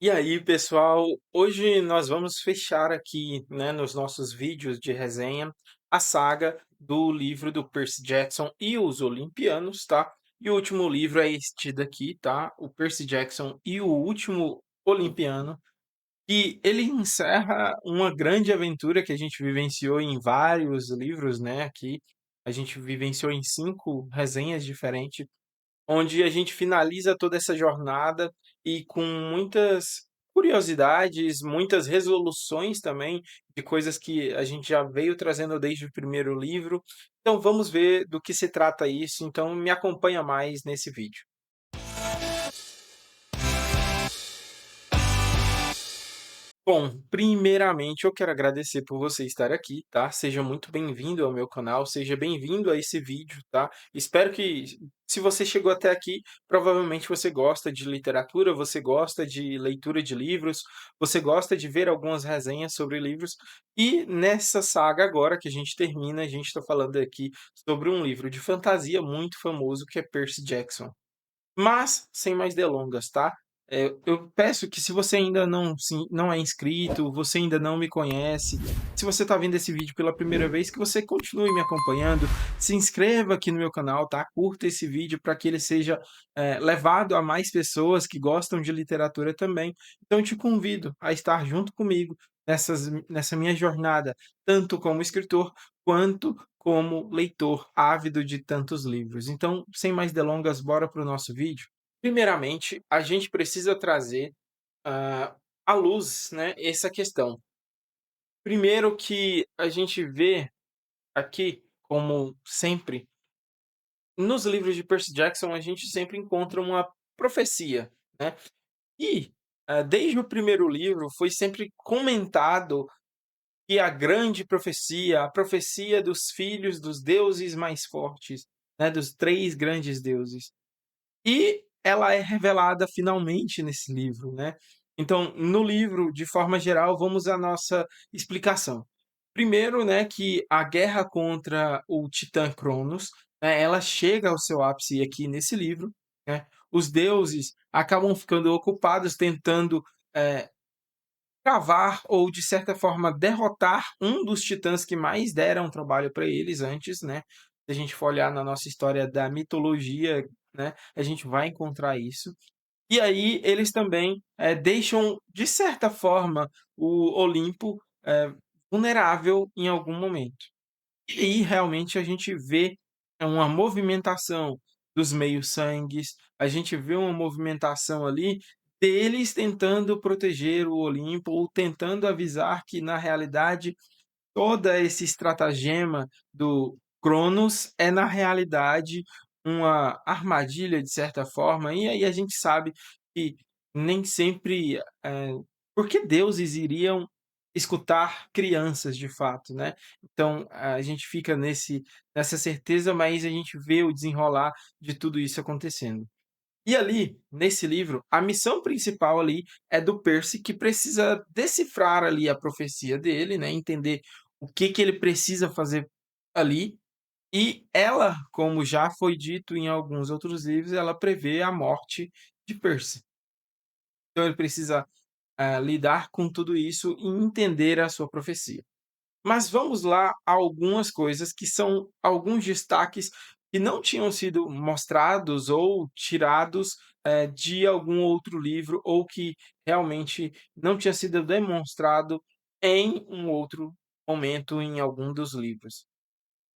E aí, pessoal, hoje nós vamos fechar aqui, né, nos nossos vídeos de resenha, a saga do livro do Percy Jackson e os Olimpianos, tá? E o último livro é este daqui, tá? O Percy Jackson e o Último Olimpiano, e ele encerra uma grande aventura que a gente vivenciou em vários livros, né? Aqui a gente vivenciou em 5 resenhas diferentes onde a gente finaliza toda essa jornada e com muitas curiosidades, muitas resoluções também de coisas que a gente já veio trazendo desde o primeiro livro. Então vamos ver do que se trata isso, então me acompanha mais nesse vídeo. Bom, primeiramente eu quero agradecer por você estar aqui, tá? Seja muito bem-vindo ao meu canal, seja bem-vindo a esse vídeo, tá? Espero que, se você chegou até aqui, provavelmente você gosta de literatura, você gosta de leitura de livros, você gosta de ver algumas resenhas sobre livros, e nessa saga agora que a gente termina, a gente está falando aqui sobre um livro de fantasia muito famoso que é Percy Jackson. Mas, sem mais delongas, tá? Eu peço que se você ainda não é inscrito, você ainda não me conhece, se você está vendo esse vídeo pela primeira vez, que você continue me acompanhando, se inscreva aqui no meu canal, tá? Curta esse vídeo para que ele seja levado a mais pessoas que gostam de literatura também. Então, eu te convido a estar junto comigo nessa minha jornada, tanto como escritor quanto como leitor ávido de tantos livros. Então, sem mais delongas, bora para o nosso vídeo. Primeiramente, a gente precisa trazer à luz, né, essa questão. Primeiro que a gente vê aqui, como sempre, nos livros de Percy Jackson, a gente sempre encontra uma profecia, né? E desde o primeiro livro foi sempre comentado que a grande profecia, a profecia dos filhos dos deuses mais fortes, né, dos 3 grandes deuses. E ela é revelada finalmente nesse livro, né. Então, no livro, de forma geral, vamos à nossa explicação. Primeiro, né, que a guerra contra o titã Cronos, né, ela chega ao seu ápice aqui nesse livro, né. Os deuses acabam ficando ocupados tentando, eh, cavar ou, de certa forma, derrotar um dos titãs que mais deram trabalho para eles antes, né. Se a gente for olhar na nossa história da mitologia, né, a gente vai encontrar isso. E aí eles também, deixam, de certa forma, o Olimpo, vulnerável em algum momento. E aí realmente a gente vê uma movimentação dos meios-sangues, a gente vê uma movimentação ali deles tentando proteger o Olimpo ou tentando avisar que, na realidade, toda esse estratagema do Cronos é, na realidade, uma armadilha, de certa forma, e aí a gente sabe que nem sempre, por que deuses iriam escutar crianças de fato, né. Então a gente fica nessa certeza, mas a gente vê o desenrolar de tudo isso acontecendo. E ali, nesse livro, a missão principal ali é do Percy, que precisa decifrar ali a profecia dele, né, entender o que que ele precisa fazer ali, e ela, como já foi dito em alguns outros livros, ela prevê a morte de Percy. Então ele precisa, lidar com tudo isso e entender a sua profecia. Mas vamos lá a algumas coisas que são alguns destaques que não tinham sido mostrados ou tirados, de algum outro livro ou que realmente não tinha sido demonstrado em um outro momento em algum dos livros.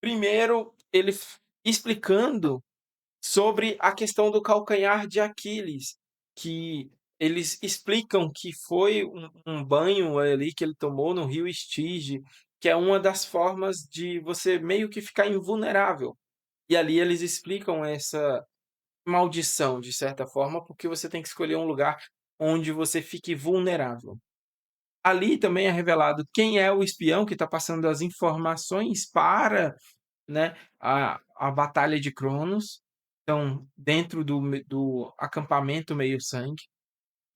Primeiro, ele explicando sobre a questão do calcanhar de Aquiles, que eles explicam que foi um banho ali que ele tomou no rio Estige, que é uma das formas de você meio que ficar invulnerável. E ali eles explicam essa maldição, de certa forma, porque você tem que escolher um lugar onde você fique vulnerável. Ali também é revelado quem é o espião que está passando as informações para, né, a batalha de Cronos, então dentro do acampamento meio-sangue.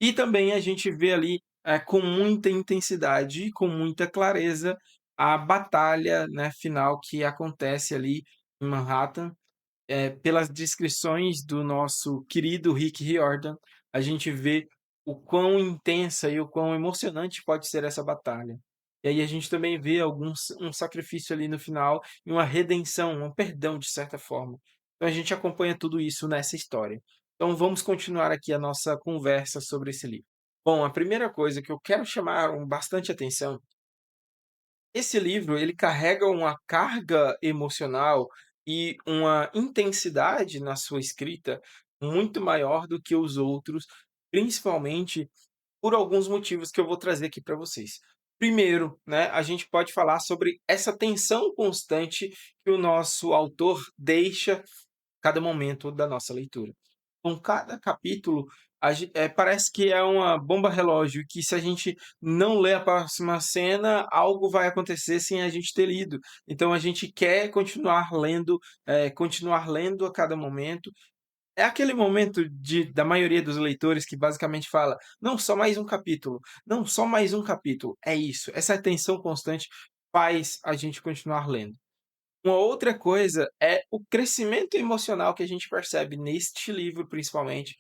E também a gente vê ali, com muita intensidade e com muita clareza a batalha, né, final que acontece ali em Manhattan. Pelas descrições do nosso querido Rick Riordan, a gente vê o quão intensa e o quão emocionante pode ser essa batalha. E aí a gente também vê um sacrifício ali no final e uma redenção, um perdão de certa forma. Então a gente acompanha tudo isso nessa história. Então vamos continuar aqui a nossa conversa sobre esse livro. Bom, a primeira coisa que eu quero chamar bastante atenção, esse livro ele carrega uma carga emocional e uma intensidade na sua escrita muito maior do que os outros, principalmente por alguns motivos que eu vou trazer aqui para vocês. Primeiro, né, a gente pode falar sobre essa tensão constante que o nosso autor deixa a cada momento da nossa leitura. Com cada capítulo, parece que é uma bomba relógio, que se a gente não ler a próxima cena, algo vai acontecer sem a gente ter lido. Então a gente quer continuar lendo a cada momento. É aquele momento da maioria dos leitores que basicamente fala: "Não, só mais um capítulo. Não, só mais um capítulo". É isso, essa tensão constante faz a gente continuar lendo. Uma outra coisa é o crescimento emocional que a gente percebe neste livro, principalmente,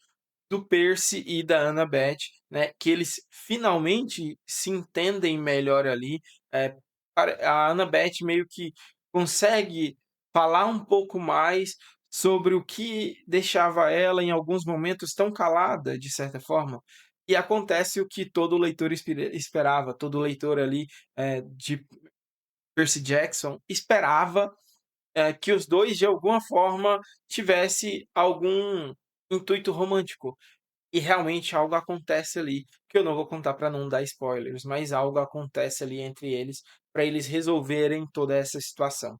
do Percy e da Annabeth, né, que eles finalmente se entendem melhor ali, a Annabeth meio que consegue falar um pouco mais sobre o que deixava ela em alguns momentos tão calada, de certa forma, e acontece o que todo leitor esperava, todo leitor ali, de Percy Jackson esperava, que os 2 de alguma forma tivesse algum intuito romântico. E realmente algo acontece ali, que eu não vou contar para não dar spoilers, mas algo acontece ali entre eles, para eles resolverem toda essa situação.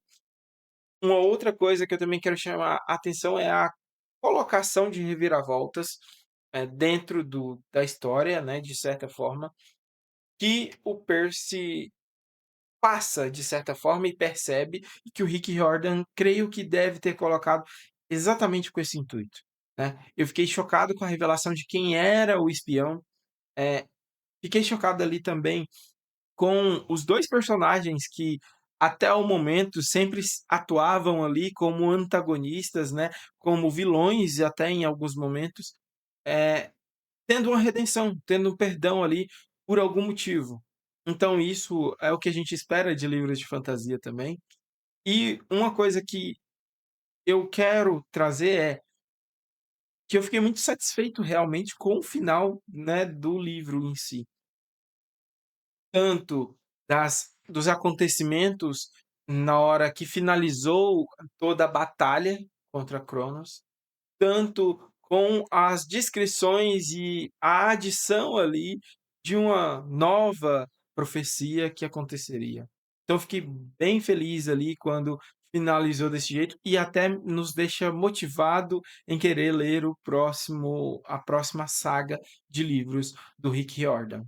Uma outra coisa que eu também quero chamar a atenção é a colocação de reviravoltas, dentro da história, né, de certa forma, que o Percy passa, de certa forma, e percebe, e que o Rick Riordan creio que deve ter colocado exatamente com esse intuito, né. Eu fiquei chocado com a revelação de quem era o espião, eh, fiquei chocado ali também com os 2 personagens que, até o momento, sempre atuavam ali como antagonistas, né, como vilões e até em alguns momentos, eh, tendo uma redenção, tendo um perdão ali por algum motivo. Então isso é o que a gente espera de livros de fantasia também. E uma coisa que eu quero trazer é que eu fiquei muito satisfeito realmente com o final, né, do livro em si. Tanto dos acontecimentos na hora que finalizou toda a batalha contra Cronos, tanto com as descrições e a adição ali de uma nova profecia que aconteceria. Então eu fiquei bem feliz ali quando finalizou desse jeito e até nos deixa motivado em querer ler a próxima saga de livros do Rick Riordan.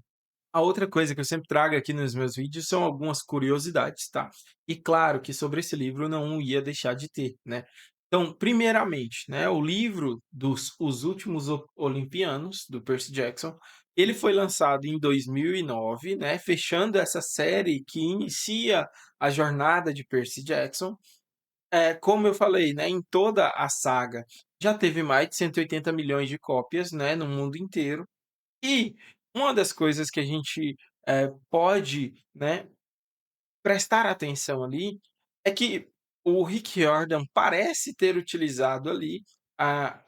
A outra coisa que eu sempre trago aqui nos meus vídeos são algumas curiosidades, tá? E claro que sobre esse livro eu não ia deixar de ter, né? Então, primeiramente, né, o livro dos Os Últimos Olimpianos, do Percy Jackson, ele foi lançado em 2009, né, fechando essa série que inicia a jornada de Percy Jackson. Como eu falei, né, em toda a saga já teve mais de 180 milhões de cópias, né, no mundo inteiro. E uma das coisas que a gente, pode, né, prestar atenção ali, é que o Rick Riordan parece ter utilizado ali,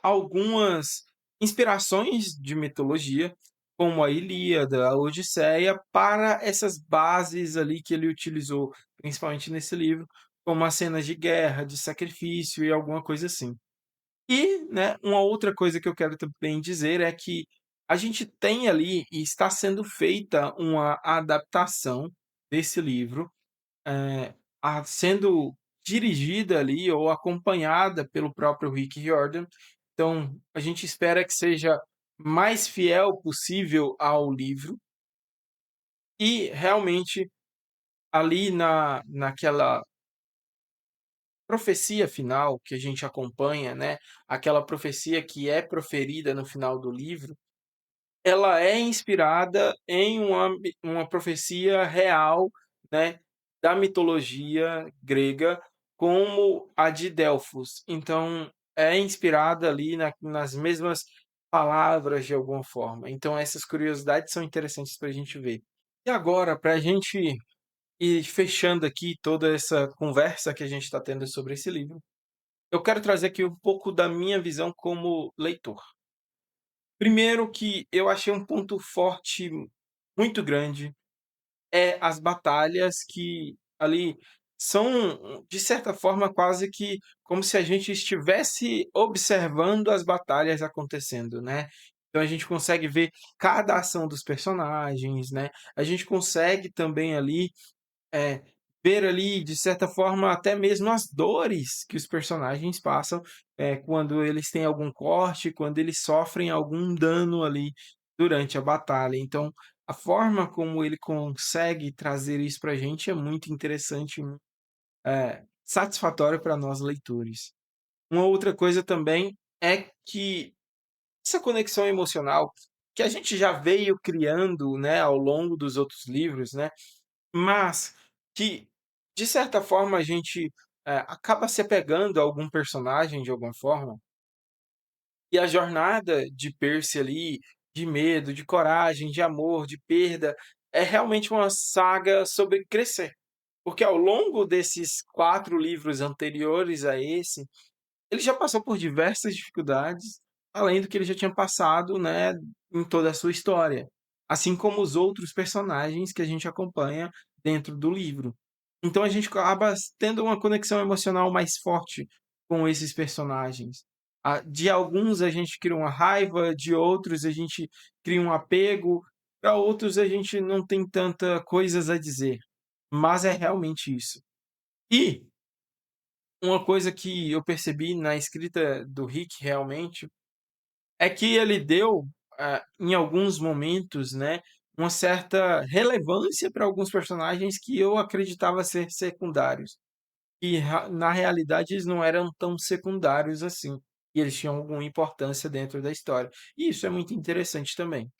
algumas inspirações de mitologia, como a Ilíada, a Odisseia, para essas bases ali que ele utilizou, principalmente nesse livro, como as cenas de guerra, de sacrifício e alguma coisa assim. E, né, uma outra coisa que eu quero também dizer é que a gente tem ali e está sendo feita uma adaptação desse livro, sendo dirigida ali ou acompanhada pelo próprio Rick Riordan. Então, a gente espera que seja mais fiel possível ao livro e realmente ali naquela profecia final que a gente acompanha, né, aquela profecia que é proferida no final do livro, ela é inspirada em uma profecia real, né, da mitologia grega, como a de Delfos. Então, é inspirada ali nas mesmas palavras de alguma forma. Então essas curiosidades são interessantes para a gente ver. E agora, para a gente ir fechando aqui toda essa conversa que a gente está tendo sobre esse livro, eu quero trazer aqui um pouco da minha visão como leitor. Primeiro que eu achei um ponto forte muito grande, é as batalhas que ali são, de certa forma, quase que como se a gente estivesse observando as batalhas acontecendo, né. Então a gente consegue ver cada ação dos personagens, né, a gente consegue também ali é, ver ali, de certa forma, até mesmo as dores que os personagens passam, quando eles têm algum corte, quando eles sofrem algum dano ali durante a batalha. Então, a forma como ele consegue trazer isso pra gente é muito interessante, satisfatório para nós leitores. Uma outra coisa também é que essa conexão emocional que a gente já veio criando, né, ao longo dos outros livros, né, mas que, de certa forma, a gente, acaba se apegando a algum personagem de alguma forma, e a jornada de Percy ali, de medo, de coragem, de amor, de perda, é realmente uma saga sobre crescer. Porque ao longo desses 4 livros anteriores a esse, ele já passou por diversas dificuldades, além do que ele já tinha passado, né, em toda a sua história, assim como os outros personagens que a gente acompanha dentro do livro. Então a gente acaba tendo uma conexão emocional mais forte com esses personagens. De alguns a gente cria uma raiva, de outros a gente cria um apego, para outros a gente não tem tanta coisas a dizer, mas é realmente isso. E uma coisa que eu percebi na escrita do Rick realmente, é que ele deu, em alguns momentos, né, uma certa relevância para alguns personagens que eu acreditava ser secundários, e na realidade eles não eram tão secundários assim, e eles tinham alguma importância dentro da história. E isso é muito interessante também.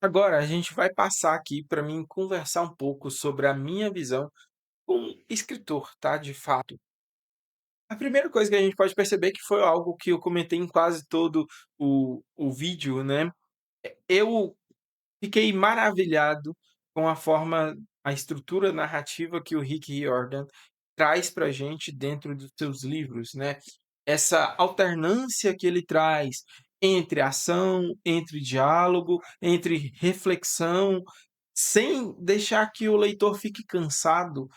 Agora a gente vai passar aqui para mim conversar um pouco sobre a minha visão como escritor, tá, de fato. A primeira coisa que a gente pode perceber que foi algo que eu comentei em quase todo o vídeo, né, eu fiquei maravilhado com a forma a estrutura narrativa que o Rick Riordan traz pra gente dentro dos seus livros, né. Essa alternância que ele traz entre ação, entre diálogo, entre reflexão, sem deixar que o leitor fique cansado,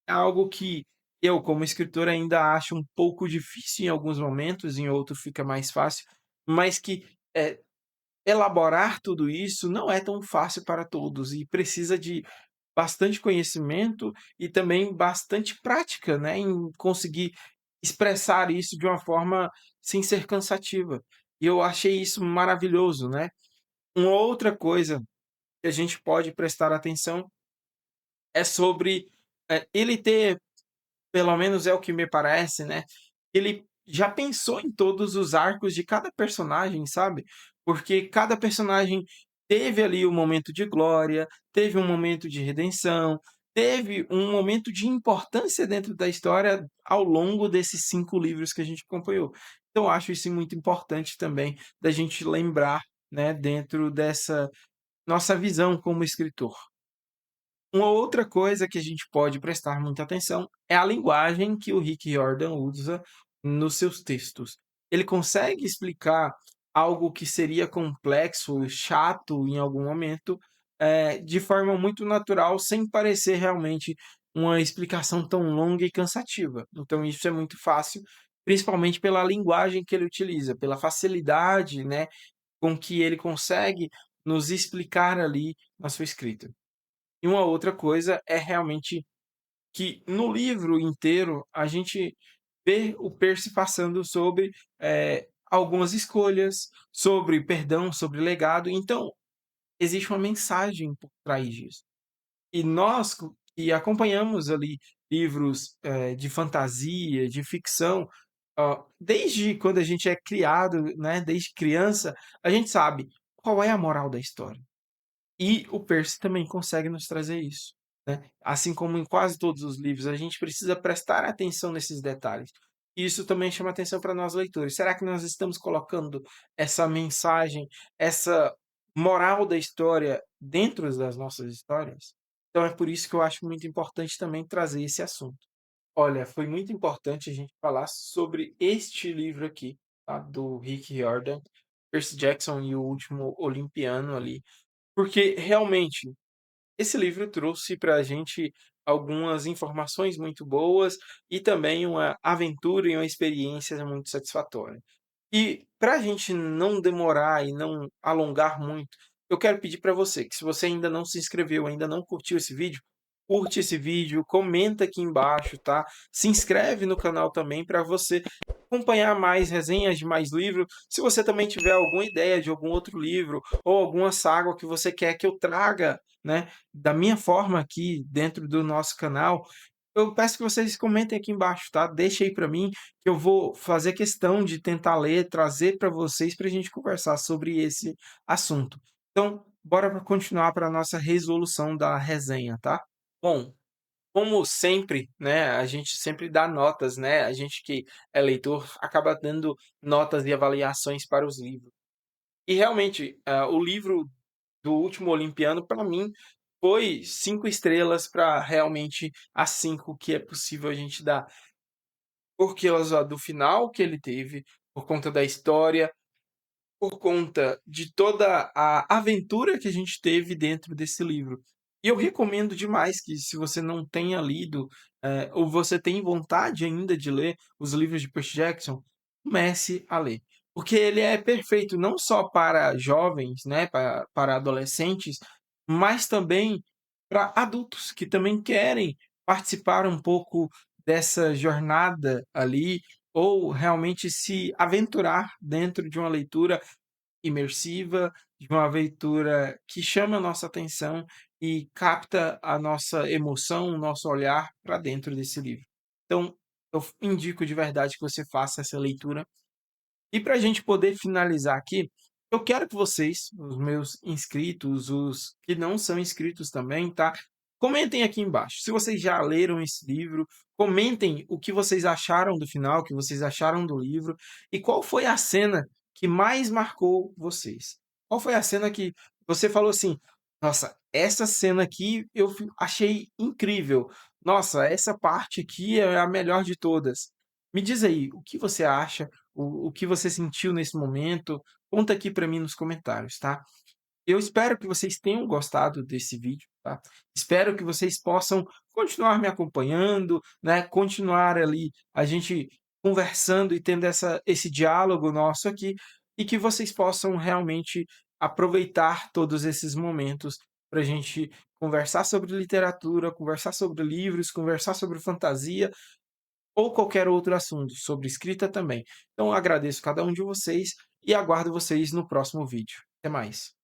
é algo que eu, como escritor, ainda acho um pouco difícil em alguns momentos, em outros fica mais fácil, mas que, elaborar tudo isso não é tão fácil para todos e precisa de bastante conhecimento e também bastante prática, né, em conseguir expressar isso de uma forma sem ser cansativa. E eu achei isso maravilhoso, né. Uma outra coisa que a gente pode prestar atenção é sobre, ele ter, pelo menos é o que me parece, né, ele já pensou em todos os arcos de cada personagem, sabe, porque cada personagem teve ali um momento de glória, teve um momento de redenção, teve um momento de importância dentro da história ao longo desses 5 livros que a gente acompanhou. Então eu acho isso muito importante também da gente lembrar, né, dentro dessa nossa visão como escritor. Uma outra coisa que a gente pode prestar muita atenção é a linguagem que o Rick Riordan usa nos seus textos. Ele consegue explicar algo que seria complexo, chato em algum momento, de forma muito natural, sem parecer realmente uma explicação tão longa e cansativa. Então isso é muito fácil, principalmente pela linguagem que ele utiliza, pela facilidade, né, com que ele consegue nos explicar ali na sua escrita. E uma outra coisa é realmente que no livro inteiro a gente vê o Percy passando sobre, algumas escolhas, sobre perdão, sobre legado, então existe uma mensagem por trás disso. E nós que acompanhamos ali livros, de fantasia, de ficção, desde quando a gente é criado, né, desde criança, a gente sabe qual é a moral da história. E o Percy também consegue nos trazer isso, né. Assim como em quase todos os livros, a gente precisa prestar atenção nesses detalhes, Isso também chama atenção para nós leitores. Será que nós estamos colocando essa mensagem, essa moral da história dentro das nossas histórias? Então é por isso que eu acho muito importante também trazer esse assunto. Olha, foi muito importante a gente falar sobre este livro aqui, tá, do Rick Riordan, Percy Jackson e o Último Olimpiano ali, porque realmente esse livro trouxe para a gente algumas informações muito boas e também uma aventura e uma experiência muito satisfatória. E para a gente não demorar e não alongar muito, eu quero pedir para você que se você ainda não se inscreveu, ainda não curtiu esse vídeo, curte esse vídeo, comenta aqui embaixo, tá? Se inscreve no canal também para você acompanhar mais resenhas de mais livros. Se você também tiver alguma ideia de algum outro livro ou alguma saga que você quer que eu traga, né, da minha forma aqui dentro do nosso canal, eu peço que vocês comentem aqui embaixo, tá? Deixa aí para mim que eu vou fazer questão de tentar ler, trazer para vocês para a gente conversar sobre esse assunto. Então, bora para continuar para a nossa resolução da resenha, tá? Bom, como sempre, né, a gente sempre dá notas, né, a gente que é leitor acaba dando notas e avaliações para os livros. E realmente, o livro do Último Olimpiano, para mim, foi 5 estrelas para realmente as 5 que é possível a gente dar. Por causa do final que ele teve, por conta da história, por conta de toda a aventura que a gente teve dentro desse livro. E eu recomendo demais que se você não tenha lido, ou você tem vontade ainda de ler os livros de Percy Jackson, comece a ler. Porque ele é perfeito não só para jovens, né, para adolescentes, mas também para adultos que também querem participar um pouco dessa jornada ali, ou realmente se aventurar dentro de uma leitura imersiva, de uma leitura que chama a nossa atenção e capta a nossa emoção, o nosso olhar para dentro desse livro. Então, eu indico de verdade que você faça essa leitura e para a gente poder finalizar aqui, eu quero que vocês, os meus inscritos, os que não são inscritos também, tá? Comentem aqui embaixo. Se vocês já leram esse livro, comentem o que vocês acharam do final, o que vocês acharam do livro e qual foi a cena que mais marcou vocês. Qual foi a cena que você falou assim: nossa, essa cena aqui eu achei incrível. Nossa, essa parte aqui é a melhor de todas. Me diz aí, o que você acha? O que você sentiu nesse momento, conta aqui para mim nos comentários, tá? Eu espero que vocês tenham gostado desse vídeo, tá? Espero que vocês possam continuar me acompanhando, né? Continuar ali a gente conversando e tendo esse diálogo nosso aqui e que vocês possam realmente aproveitar todos esses momentos para a gente conversar sobre literatura, conversar sobre livros, conversar sobre fantasia ou qualquer outro assunto, sobre escrita também. Então agradeço cada um de vocês e aguardo vocês no próximo vídeo. Até mais.